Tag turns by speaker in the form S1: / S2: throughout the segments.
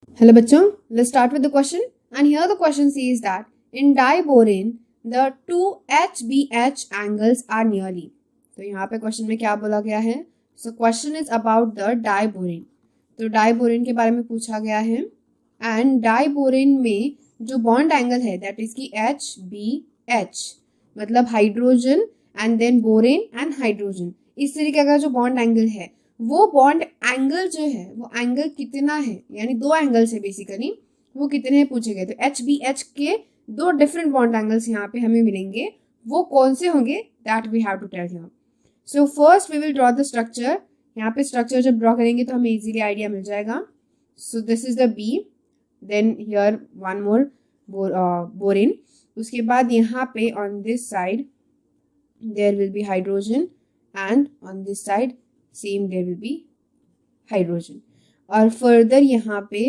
S1: Hello bachcho, let's start with the question. And here the question says that in diborane the two HBH angles are nearly. तो यहाँ पे question में क्या बोला गया है? So question is about the diborane. तो diborane के बारे में पूछा गया है एंड डाइबोरेन में जो बॉन्ड एंगल है दैट इज की HBH, मतलब hydrogen and then borane and hydrogen, इस तरीके का जो बॉन्ड एंगल है वो बॉन्ड एंगल जो है वो एंगल कितना है, यानी दो एंगल से बेसिकली वो कितने हैं पूछे गए। तो HBH के दो डिफरेंट बॉन्ड एंगल्स यहाँ पे हमें मिलेंगे, वो कौन से होंगे that we have to tell here. So first we will draw the structure. यहाँ पे स्ट्रक्चर जब ड्रॉ करेंगे तो हमें इजीली आइडिया मिल जाएगा। So this is the B, then here one more boron, उसके बाद यहाँ पे on this side there will be hydrogen and on this side same there will be hydrogen, और फर्दर यहाँ पे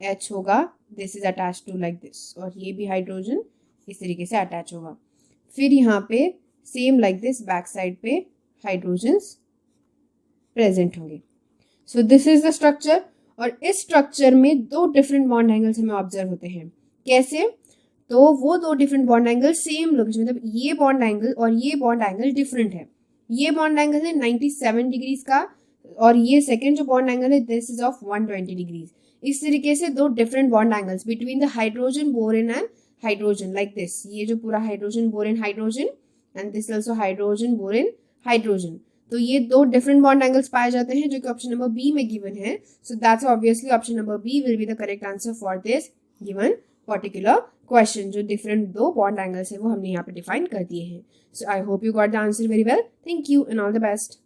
S1: H होगा, this is attach to like this, और ये भी हाइड्रोजन इस तरीके से अटैच होगा। फिर यहाँ पे same like this back side पे हाइड्रोजन्स प्रेजेंट होंगे। सो दिस इज द स्ट्रक्चर, और इस स्ट्रक्चर में दो डिफरेंट बॉन्ड एंगल्स हमें ऑब्जर्व होते हैं। कैसे? तो वो दो different bond angle same location, मतलब ये बॉन्ड एंगल और ये बॉन्ड एंगल डिफरेंट है। ये बॉन्ड एंगल है 97 डिग्रीज का, और ये सेकेंड जो बॉन्ड एंगल है दिस इज ऑफ 120 डिग्रीज। इस तरीके से दो different bond angles between the hydrogen borane and hydrogen like this, ये जो पूरा hydrogen borane hydrogen and this also hydrogen borane hydrogen, तो ये दो डिफरेंट बॉन्ड एंगल्स पाए जाते हैं जो कि ऑप्शन नंबर बी में गिवन है। So that's obviously option number B will be the correct answer for this given particular question. जो डिफरेंट दो बॉन्ड एंगल्स है वो हमने यहाँ पे डिफाइन कर दिए हैं। So I hope you got the answer very well. Thank you and all the best.